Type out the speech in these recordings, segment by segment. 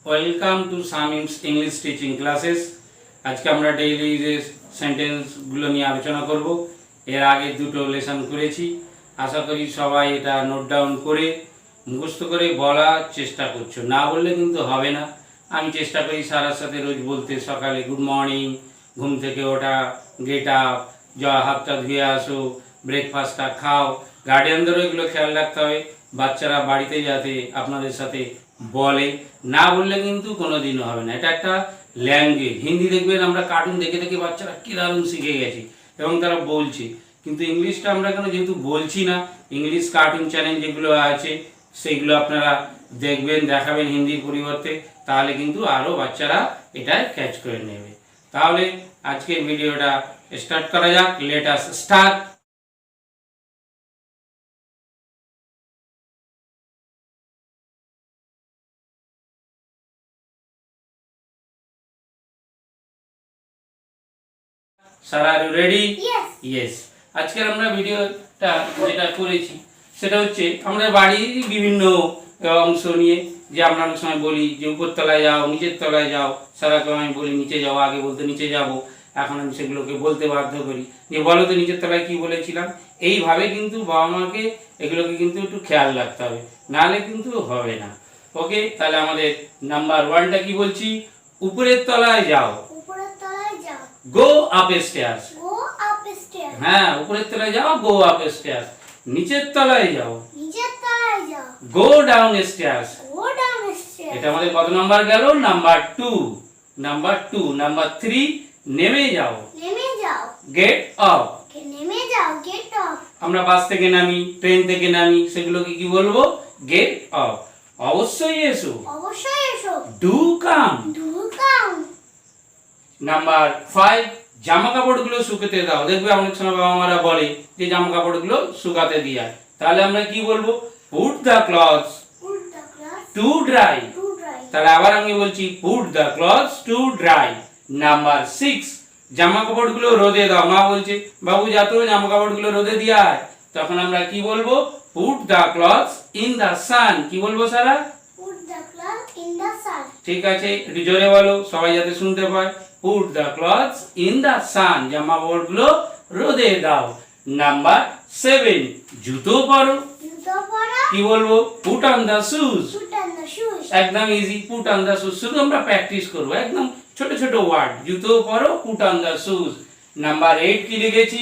Welcome to Samim's English teaching classes. আজকে আমরা daily যে সেন্টেন্সগুলো নিয়ে আলোচনা করব। এর আগে দুটো লেসন করেছি, আশা করি সবাই এটা নোট ডাউন করে মুখস্থ করে বলার চেষ্টা করছো। না বললে কিন্তু হবে না। আমি চেষ্টা করি সারার সাথে রোজ বলতে, সকালে গুড মর্নিং, ঘুম থেকে ওঠা, গেট আপ, হাতটা ধুয়ে আসো, ব্রেকফাস্টটা খাও। গার্ডিয়ানদেরও এগুলো খেয়াল রাখতে হবে, বাচ্চারা বাড়িতে যাতে আপনাদের সাথে বলে। না বললে কিন্তু কোনো দিনও হবে না। এটা একটা ল্যাঙ্গুয়েজ। হিন্দি দেখবেন আমরা কার্টুন দেখে দেখে বাচ্চারা কী দারুণ শিখে গেছে এবং তারা বলছে, কিন্তু ইংলিশটা আমরা কেন যেহেতু বলছি না, ইংলিশ কার্টুন চ্যানেল যেগুলো আছে সেগুলো আপনারা দেখবেন, দেখাবেন হিন্দির পরিবর্তে, তাহলে কিন্তু আরও বাচ্চারা এটা ক্যাচ করে নেবে। তাহলে আজকের ভিডিওটা স্টার্ট করা যাক। Let us start. Sara, are you ready? Yes. Yes. আজকে আমরা ভিডিওটা যেটা করেছি সেটা হচ্ছে আমরা বাড়ির বিভিন্ন অংশ নিয়ে, যে আমরা অনেক সময় বলি যে উপরতলায় যাও, নিচের তলায় যাও। সারাকে আমি বলি নিচে যাও, আগে বলতে নিচে যাব, এখন আমি সেগুলোকে বলতে বাধ্য করি যে বলো তো নিচের তলায় কি বলেছিলাম। এইভাবে কিন্তু বাবা মাকে এগুলোকে কিন্তু একটু খেয়াল রাখতে হবে, নাহলে কিন্তু হবে না। ওকে, তাহলে আমাদের নাম্বার ওয়ানটা কি বলছি? উপরের তলায় যাও। Go upstairs. Go upstairs. হ্যাঁ, উপরের তলায় যাও, go upstairs. নিচের তলায় যাও, নিচের তলায় যাও। go downstairs. Go downstairs. এটা আমাদের কত নাম্বার গেল? নাম্বার 2। নাম্বার 3, নেমে যাও, নেমে যাও। get up. নেমে যাও, get up. আমরা বাস থেকে নামি, ট্রেন থেকে নামি, সেগুলোকে কি বলবো? get up. অবশ্যই এসো, অবশ্যই এসো। do come. Do come. Number 5, জামা কাপড়গুলো শুকাতে দাও। দেখবে অনেক সময় বাবা মারা বলে যে জামা কাপড়গুলো শুকাতে দিয়া, তাহলে আমরা কি বলবো? put the clothes Put the clothes to dry. to dry. তাহলে আবার আমি বলছি put the clothes to dry. Number 6, জামা কাপড়গুলো রোদে দাও। মা বলছে বাবু যা তো জামা কাপড়গুলো রোদে দিয়ে আয়, তখন আমরা কি বলবো? put the clothes in the sun. কি বলবো সারা? Put the clothes in the sun. ঠিক আছে, একটু জোরে বলো সবাই যাতে শুনতে পায়। put the clothes in the sun. জামা কাপড়গুলো রোদে দাও। নাম্বার 7, জুতো পরো। জুতো পরো। কি বলবো? put on the shoes. Put on the shoes. একদম easy, put on the shoes। শুধু আমরা প্র্যাকটিস করব, একদম ছোট ছোট ওয়ার্ড। জুতো পরো, put on the shoes। Number 8 কি লিখেছি?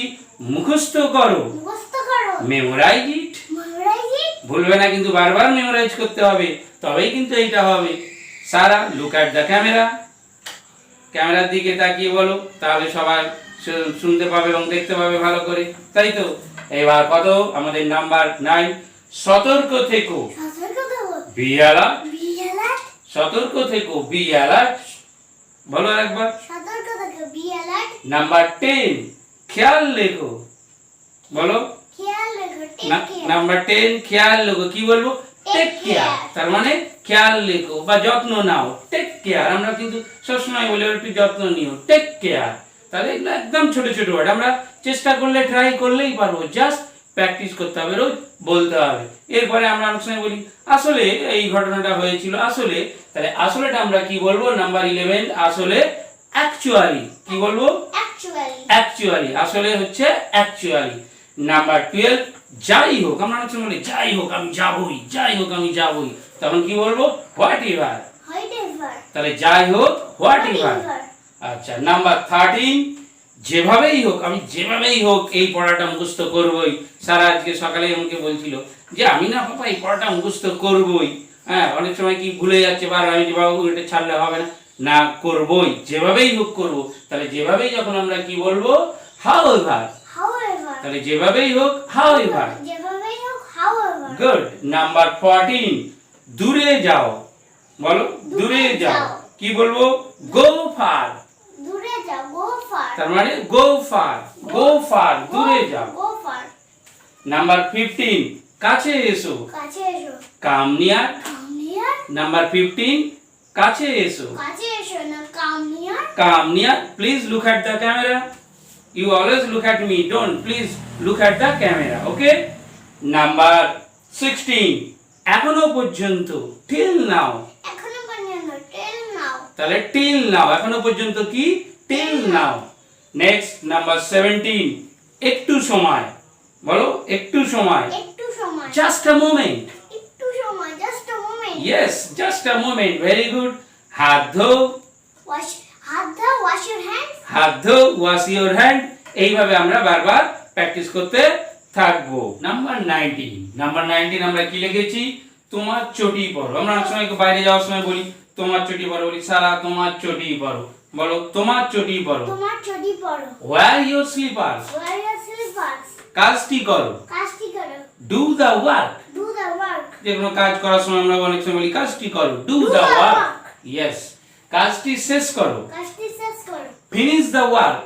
মুখস্থ করো, মুখস্থ করো। মেমোরাইজ ইট। মেমোরাইজ ইট। ভুলবে না কিন্তু, বারবার মেমোরাইজ করতে হবে, তবেই কিন্তু এইটা হবে। সারা, লুক অ্যাট দ্য ক্যামেরা। ক্যামেরার দিকে তাকিয়ে বলো, তাহলে সবাই শুনতে পাবে এবং দেখতে পাবে ভালো করে, তাই তো? এবার কত? আমাদের নাম্বার 9, সতর্ক থেকো। সতর্ক থেকো। Be alert. Be alert. সতর্ক থেকো, বি অ্যালার্ট। বলো একবার। সতর্ক থেকো। Be alert. নাম্বার 10, খেয়াল রেখো। বলো। খেয়াল রেখো। Take care. নাম্বার 10, খেয়াল রেখো। কি বলবো? Take care. তার মানে খেয়াল রেখো বা যত্ন নাও। টেক কেয়ার আমরা কিন্তু সবসময় বলি একটু যত্ন নিও, টেক কেয়ার। তাহলে এগুলো একদম ছোট ছোট ওয়ার্ড, আমরা চেষ্টা করলে, ট্রাই করলেই পারবো। জাস্ট প্র্যাকটিস করতে হবে, রোজ বলতে হবে। এরপরে আমরা অনেক সময় বলি আসলে এই ঘটনাটা হয়েছিল, আসলে। তাহলে আসলেটা আমরা কি বলবো? নাম্বার 11, আসলে অ্যাকচুয়ালি। কি বলবো? Actually. অ্যাকচুয়ালি। আসলে হচ্ছে অ্যাকচুয়ালি। নাম্বার 12, যাই হোক। আমরা অনেক সময় বলি যাই হোক আমি যাবই, যাই হোক আমি যাবই, তখন কি বলবো? What ever. Whatever. তাহলে যাই হোক, হোয়াট এভার। Whatever. আচ্ছা, নাম্বার 13, যেভাবেই হোক, আমি যেভাবেই হোক এই পড়াটা মুখস্থ করবই। সারা আজকে সকালে আমাকে বলছিল যে আমি না পাপা এই পড়াটা মুখস্থ করবই। হ্যাঁ, অনেক সময় কি ভুলে যাচ্ছে, বার আমি যে বাবু এটা ছাড়লে হবে না, না করবই, যেভাবেই হোক করবো। তাহলে যেভাবেই যখন আমরা কি বলবো? How ever. However. তাহলে যেভাবেই হোক, হাউ এভার। যেভাবেই হোক, however. গুড। নাম্বার 14, দূরে যাও। বলো, দূরে যাও। কি বলবো? গো ফার। দূরে যাও। Go far. তার মানে গো ফার, গো ফার, দূরে যাও। Go far. নাম্বার 15, কাছে এসো। কাছে এসো। Come near. Come near. Number 15, কাছে এসো। কাছে এসো না, come near. Come near. Please look at the camera. You always look at me, don't please look at the camera. Okay. Number 16, এখনো পর্যন্ত, টিল নাও। এখনো পর্যন্ত, তাহলে টিল নাও, এখনো পর্যন্ত কি টিল নাও। নেক্সট নাম্বার 17, একটু সময়, বলো একটু সময়। একটু সময়। Just a moment. একটু সময়, just a moment. Yes, just a moment, very good. হাত ধো, হাত দাও, ওয়াশ ইওর হ্যান্ডস। হাত ধো, ওয়াশ ইওর হ্যান্ড। এইভাবে আমরা বারবার প্র্যাকটিস করতে থাকবো। নাম্বার 19 আমরা কি লিখেছি? তোমার চটি পরো। আমরা অনেক সময় বাইরে যাওয়ার সময় বলি তোমার চটি পরো, বলি সারা তোমার চটি পরো। বলো তোমার চটি পরো। তোমার চটি পরো। Wear your slippers. Wear your slippers. কাজটি করো। কাজটি করো। Do the work. Do the work. যে কোনো কাজ করার সময় আমরা অনেক সময় বলি কাজটি করো, ডু দ্য ওয়ার্ক। ইয়েস, কাজটি শেষ করো। কাজটি শেষ করো। Finish the work.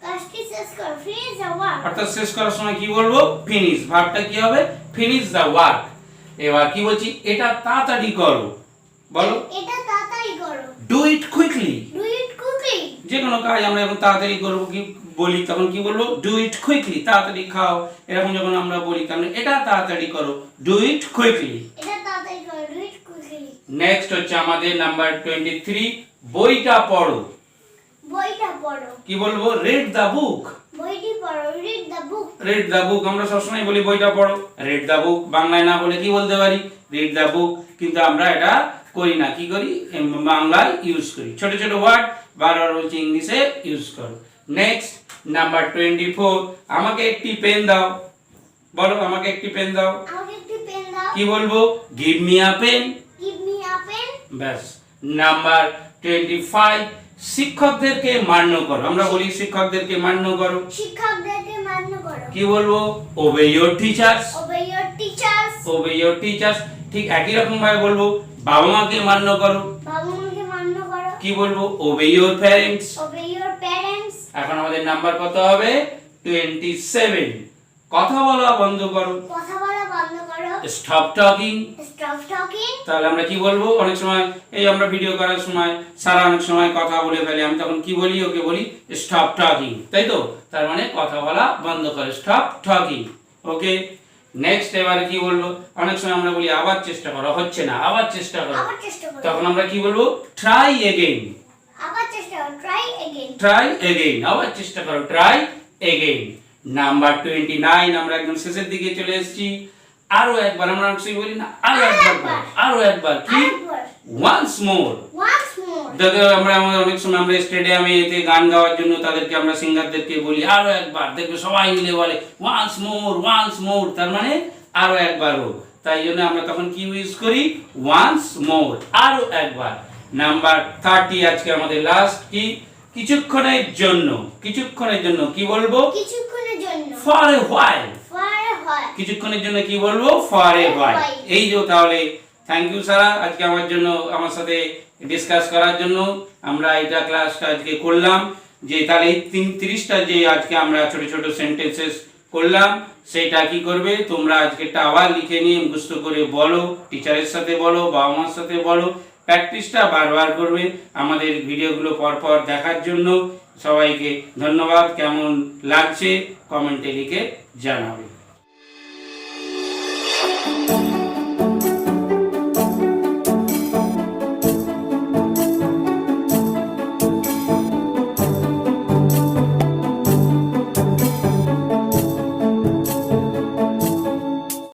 কাজটি শেষ করো। Finish the work. অর্থাৎ শেষ করার সময় কি বলবো? ফিনিশ। ভার্বটা কি হবে? Finish the work. এবার কি বলছি? এটা তাড়াতাড়ি করো। বলো এটা তাড়াতাড়ি করো। Do it quickly. Do it quickly. যে কোনো কাজ আমরা এখন তাড়াতাড়ি করবো কি বলি তখন কি বলবো? Do it quickly. তাড়াতাড়ি খাও, এরকম যখন আমরা বলি তাহলে এটা তাড়াতাড়ি করো, ডু ইট কুইকলি। এটা তাড়াতাড়ি করো। Do it quickly. নেক্সট হচ্ছে আমাদের নাম্বার 23, বইটা পড়ো। বইটা পড়ো। কি বলবো? Read the book. বইটি পড়ো। Read the book. Read the book. আমরা সবসময় বলি বইটা পড়ো, রিড দ্য বুক। বাংলায় না বলে কি বলতে পারি? Read the book. কিন্তু আমরা এটা করি না, কি করি? বাংলায় ইউজ করি। ছোট ছোট ওয়ার্ড বারবার বলছি ইংলিশে ইউজ করো। নেক্সট নাম্বার 24, আমাকে একটি পেন দাও। বলো আমাকে একটি পেন দাও। আমাকে একটি পেন দাও। কি বলবো? Give me a pen. Give me a pen. ব্যাস। নাম্বার 25, শিক্ষকদেরকে মান্য করো। আমরা বলি শিক্ষকদেরকে মান্য করো। শিক্ষকদেরকে মান্য করো। কি বলবো? Obey your teachers. Obey your teachers. Obey your teachers. ঠিক একই রকম ভাবে বলবো বাবা মাকে মান্য করো। বাবা মাকে মান্য করো। কি বলবো? Obey your parents. Obey your parents. এখন আমাদের নাম্বার কত হবে? 27, কথা বলা বন্ধ করো। কথা বলা বন্ধ করো। Stop talking. Stop talking. তাহলে আমরা কি বলবো? অনেক সময় এই আমরা ভিডিও করার সময় সারা অনেক সময় কথা বলে ফেলে, আমি তখন কি বলি? ওকে বলি স্টপ টকিং, তাই তো? তার মানে কথা বলা বন্ধ করে, স্টপ টকিং। ওকে। নেক্সট এবারে কি বলবো? অনেক সময় আমরা বলি আবার চেষ্টা করো, হচ্ছে না, আবার চেষ্টা করো। আবার চেষ্টা করো। তখন আমরা কি বলবো? Try again. আবার চেষ্টা করো। Try again. Try again. আবার চেষ্টা করো, ট্রাই এগেইন। নাম্বার 29, আমরা একদম শেষের দিকে চলে এসেছি। আরো একবার। আমরা অনেক সময় বলি না আরো একবার বলো, আরো একবার। কি? আরেকবার। Once more. Once more. দেখো আমরা অনেক সময় আমরা স্টেডিয়ামে এতে গান গাওয়ার জন্য তাদেরকে আমরা সিঙ্গারদেরকে বলি আরো একবার। দেখবে সবাই মিলে বলে ওয়ান্স মোর, ওয়ান্স মোর। তার মানে আরো একবার হোক। তাই জন্য আমরা তখন কি ইউজ করি? ওয়ান্স মোর, আরো একবার। নাম্বার 30, আজকে আমাদের লাস্ট। কি? কিছুক্ষণের জন্য। কিছুক্ষণের জন্য কি বলবো? কিছুক্ষণের জন্য। For a while. For a while. কিছুক্ষণের জন্য কি বলবো? For a while. এই যে তাহলে থ্যাংক ইউ সারা আজকে আমার জন্য, আমার সাথে ডিসকাস করার জন্য। আমরা এটা ক্লাসটা আজকে করলাম যে তাহলে এই 30টা যে আজকে আমরা ছোট ছোট সেন্টেন্সেস করলাম, সেটা কি করবে? তোমরা আজকেটা আবার লিখে নিয়ে মুখস্থ করে বলো, টিচারের সাথে বলো, বাবা মার সাথে বলো। প্র্যাকটিসটা বারবার করবে। আমাদের ভিডিওগুলো পরপর দেখার জন্য সবাইকে ধন্যবাদ। কেমন লাগছে কমেন্টে লিখে জানাবে।